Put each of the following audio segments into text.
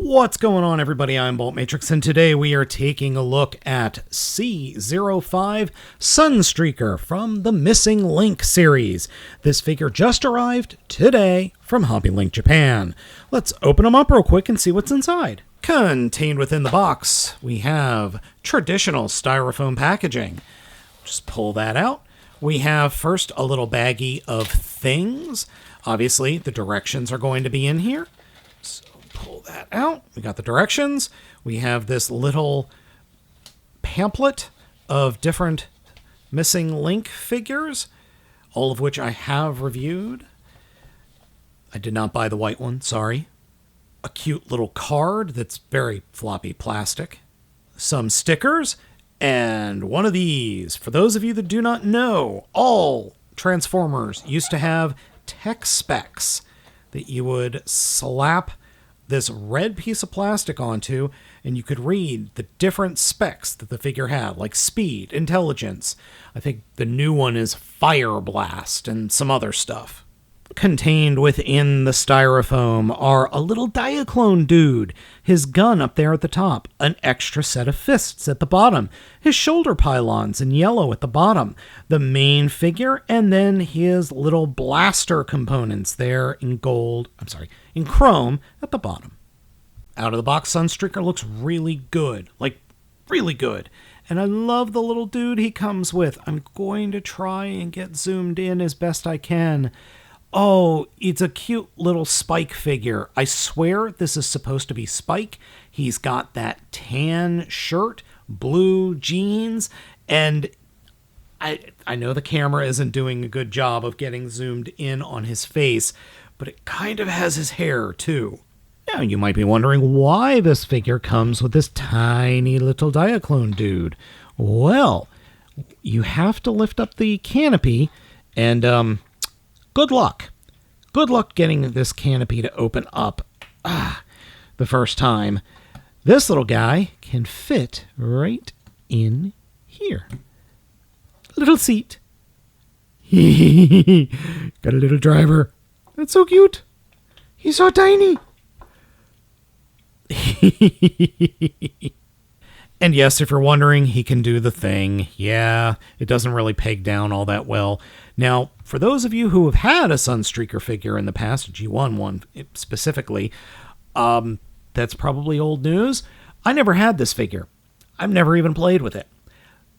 What's going on, everybody? I'm Baltmatrix, and today we are taking a look at C-05 Sunstreaker from the MisingLink series. This figure just arrived today from HobbyLink Japan. Let's open them up real quick and see what's inside. Contained within the box, we have traditional styrofoam packaging. Just pull that out. We have first a little baggie of things. Obviously, the directions are going to be in here. So pull that out. We got the directions. We have this little pamphlet of different MisingLink figures, all of which I have reviewed. I did not buy the white one, sorry. A cute little card that's very floppy plastic. Some stickers, and one of these. For those of you that do not know, all Transformers used to have tech specs that you would slap this red piece of plastic onto, and you could read the different specs that the figure had, like speed, intelligence. I think the new one is fire blast and some other stuff. Contained within the styrofoam are a little Diaclone dude, his gun up there at the top, an extra set of fists at the bottom, his shoulder pylons in yellow at the bottom, the main figure, and then his little blaster components there in in chrome at the bottom. Out of the box, Sunstreaker looks really good, like really good. And I love the little dude he comes with. I'm going to try and get zoomed in as best I can. Oh, it's a cute little Spike figure. I swear this is supposed to be Spike. He's got that tan shirt, blue jeans, and I know the camera isn't doing a good job of getting zoomed in on his face, but it kind of has his hair too. Now you might be wondering why this figure comes with this tiny little Diaclone dude. Well, you have to lift up the canopy and good luck. Good luck getting this canopy to open up the first time. This little guy can fit right in here. Little seat. Got a little driver. That's so cute. He's so tiny. And yes, if you're wondering, he can do the thing. Yeah, it doesn't really peg down all that well. Now, for those of you who have had a Sunstreaker figure in the past, a G1 one specifically, that's probably old news. I never had this figure. I've never even played with it.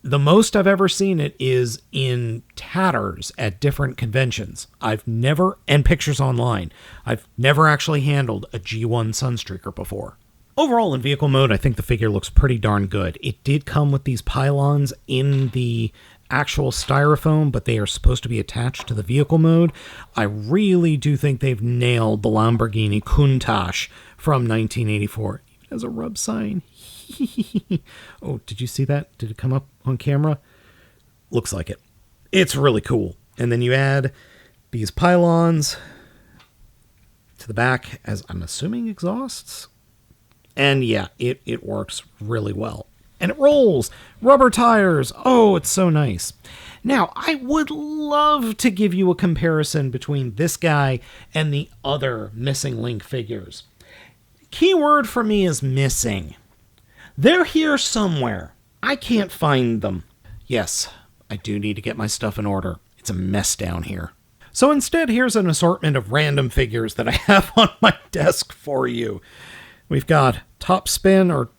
The most I've ever seen it is in tatters at different conventions. And pictures online. I've never actually handled a G1 Sunstreaker before. Overall, in vehicle mode, I think the figure looks pretty darn good. It did come with these pylons in the actual styrofoam, but they are supposed to be attached to the vehicle mode. I really do think they've nailed the Lamborghini Countach from 1984. It has a rub sign. Oh, did you see that? Did it come up on camera? Looks like it. It's really cool. And then you add these pylons to the back as, I'm assuming, exhausts. And yeah, it works really well. And it rolls. Rubber tires. Oh, it's so nice. Now, I would love to give you a comparison between this guy and the other MisingLink figures. Keyword for me is missing. They're here somewhere. I can't find them. Yes, I do need to get my stuff in order. It's a mess down here. So instead, here's an assortment of random figures that I have on my desk for you. We've got Top Spin or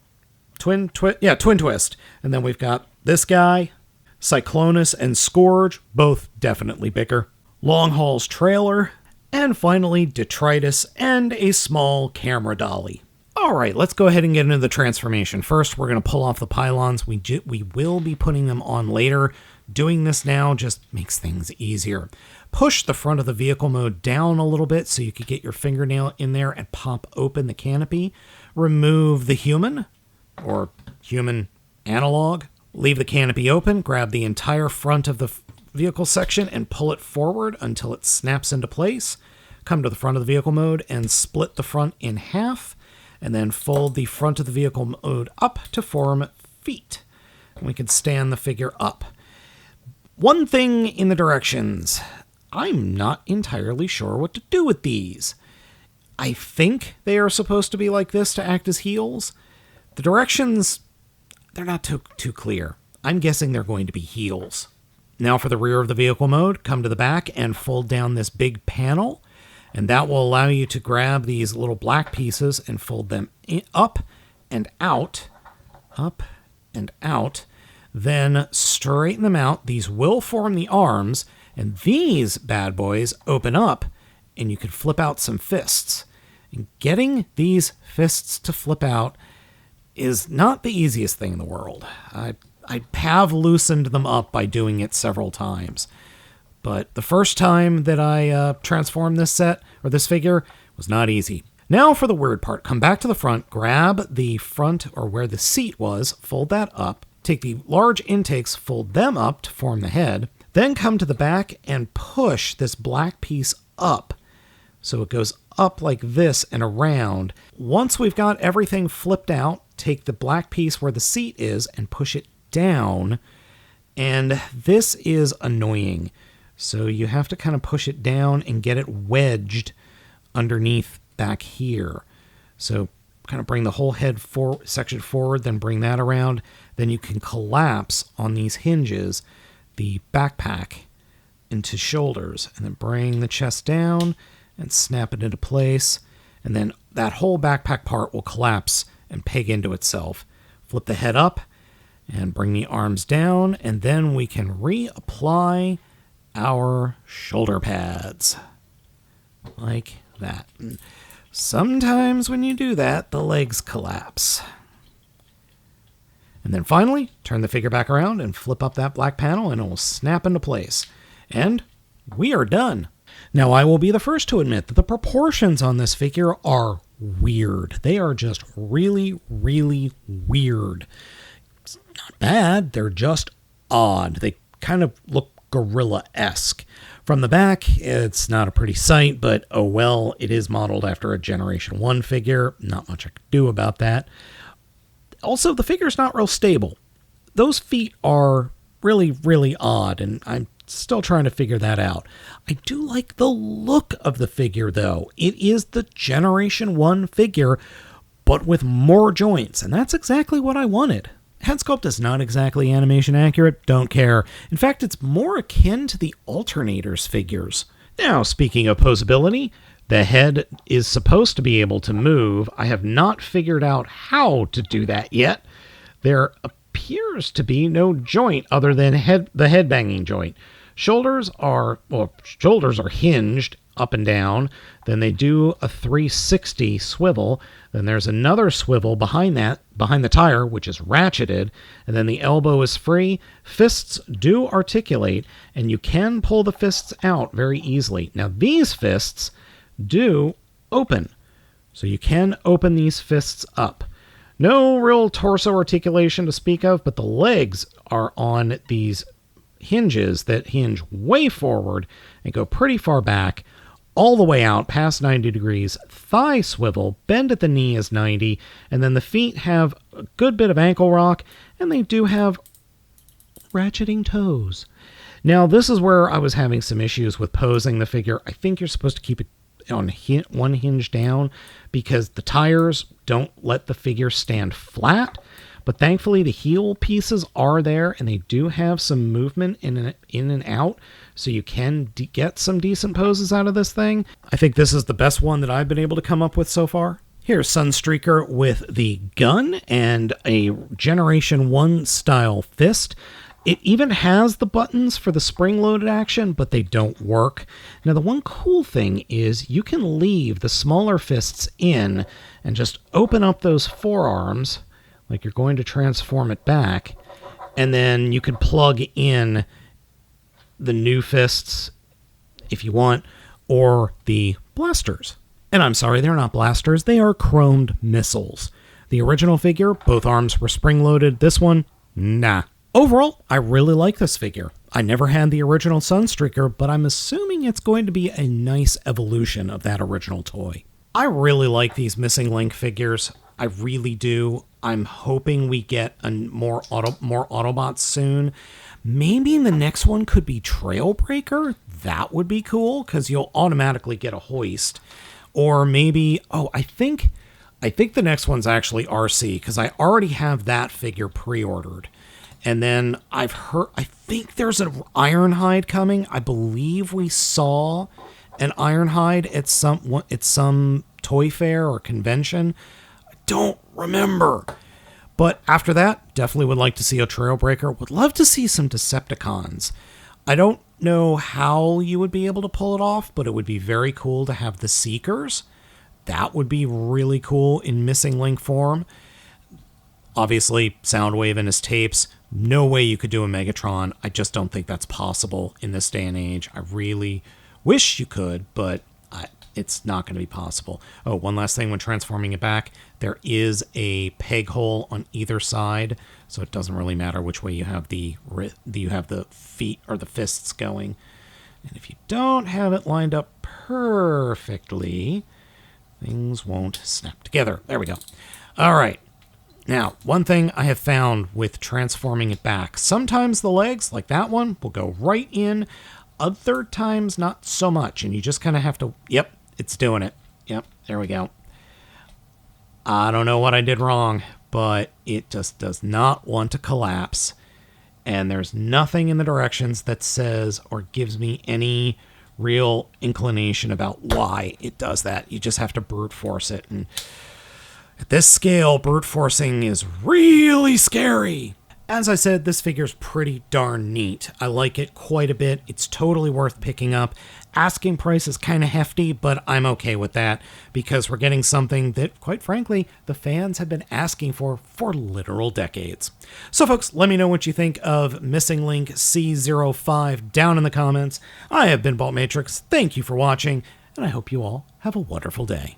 Twin Twist. And then we've got this guy, Cyclonus and Scourge, both definitely bigger. Long Haul's Trailer. And finally, Detritus and a small camera dolly. All right, let's go ahead and get into the transformation. First, we're going to pull off the pylons. We will be putting them on later. Doing this now just makes things easier. Push the front of the vehicle mode down a little bit so you could get your fingernail in there and pop open the canopy. Remove the human, or human analog. Leave the canopy open, grab the entire front of the vehicle section and pull it forward until it snaps into place. Come to the front of the vehicle mode and split the front in half, and then fold the front of the vehicle mode up to form feet. And we can stand the figure up. One thing in the directions. I'm not entirely sure what to do with these. I think they are supposed to be like this to act as heels. The directions, they're not too clear. I'm guessing they're going to be heels. Now for the rear of the vehicle mode, come to the back and fold down this big panel, and that will allow you to grab these little black pieces and fold them up and out, then straighten them out. These will form the arms, and these bad boys open up, and you can flip out some fists. And getting these fists to flip out is not the easiest thing in the world. I have loosened them up by doing it several times. But the first time that I transformed this set, or this figure, was not easy. Now for the weird part. Come back to the front, grab the front, or where the seat was, fold that up, take the large intakes, fold them up to form the head, then come to the back and push this black piece up. So it goes up like this and around. Once we've got everything flipped out, take the black piece where the seat is and push it down. And this is annoying. So you have to kind of push it down and get it wedged underneath back here. So kind of bring the whole head section forward, then bring that around. Then you can collapse on these hinges the backpack into shoulders, and then bring the chest down and snap it into place. And then that whole backpack part will collapse and peg into itself. Flip the head up and bring the arms down, and then we can reapply our shoulder pads like that. And sometimes when you do that, the legs collapse. And then finally, turn the figure back around and flip up that black panel, and it will snap into place. And we are done. Now, I will be the first to admit that the proportions on this figure are weird. They are just really, really weird. It's not bad. They're just odd. They kind of look gorilla-esque. From the back, it's not a pretty sight, but oh well, it is modeled after a Generation 1 figure. Not much I could do about that. Also, the figure's not real stable. Those feet are really, really odd, and I'm still trying to figure that out. I do like the look of the figure, though. It is the Generation 1 figure, but with more joints, and that's exactly what I wanted. Head sculpt is not exactly animation accurate, don't care. In fact, it's more akin to the Alternators figures. Now, speaking of posability, the head is supposed to be able to move. I have not figured out how to do that yet. There appears to be no joint other than the head banging joint. Shoulders are hinged up and down. Then they do a 360 swivel. Then there's another swivel behind the tire, which is ratcheted. And then the elbow is free. Fists do articulate, and you can pull the fists out very easily. Now, these fists do open. So you can open these fists up. No real torso articulation to speak of, but the legs are on these hinges that hinge way forward and go pretty far back, all the way out past 90 degrees. Thigh swivel, bend at the knee is 90, and then the feet have a good bit of ankle rock, and they do have ratcheting toes. Now, this is where I was having some issues with posing the figure. I think you're supposed to keep it on one hinge down because the tires don't let the figure stand flat, but thankfully the heel pieces are there and they do have some movement in and out, so you can get some decent poses out of this thing. I think this is the best one that I've been able to come up with so far. Here's Sunstreaker with the gun and a Generation 1 style fist. It even has the buttons for the spring-loaded action, but they don't work. Now, the one cool thing is you can leave the smaller fists in and just open up those forearms, like you're going to transform it back, and then you can plug in the new fists if you want, or the blasters. And I'm sorry, they're not blasters, they are chromed missiles. The original figure, both arms were spring-loaded. This one, nah. Overall, I really like this figure. I never had the original Sunstreaker, but I'm assuming it's going to be a nice evolution of that original toy. I really like these MisingLink figures. I really do. I'm hoping we get more Autobots soon. Maybe the next one could be Trailbreaker. That would be cool, because you'll automatically get a hoist. Or maybe, I think the next one's actually RC, because I already have that figure pre-ordered. And then I think there's an Ironhide coming. I believe we saw an Ironhide at some toy fair or convention. I don't remember. But after that, definitely would like to see a Trailbreaker. Would love to see some Decepticons. I don't know how you would be able to pull it off, but it would be very cool to have the Seekers. That would be really cool in MisingLink form. Obviously, Soundwave and his tapes. No way you could do a Megatron. I just don't think that's possible in this day and age. I really wish you could, but it's not going to be possible. Oh, one last thing when transforming it back. There is a peg hole on either side, so it doesn't really matter which way you have the feet or the fists going. And if you don't have it lined up perfectly, things won't snap together. There we go. All right. Now, one thing I have found with transforming it back, sometimes the legs, like that one, will go right in. Other times, not so much. And you just kind of have to, yep, it's doing it. Yep, there we go. I don't know what I did wrong, but it just does not want to collapse. And there's nothing in the directions that says or gives me any real inclination about why it does that. You just have to brute force it. And at this scale, brute forcing is really scary. As I said, this figure's pretty darn neat. I like it quite a bit. It's totally worth picking up. Asking price is kind of hefty, but I'm okay with that because we're getting something that, quite frankly, the fans have been asking for literal decades. So folks, let me know what you think of MisingLink C-05 down in the comments. I have been Baltmatrix. Thank you for watching, and I hope you all have a wonderful day.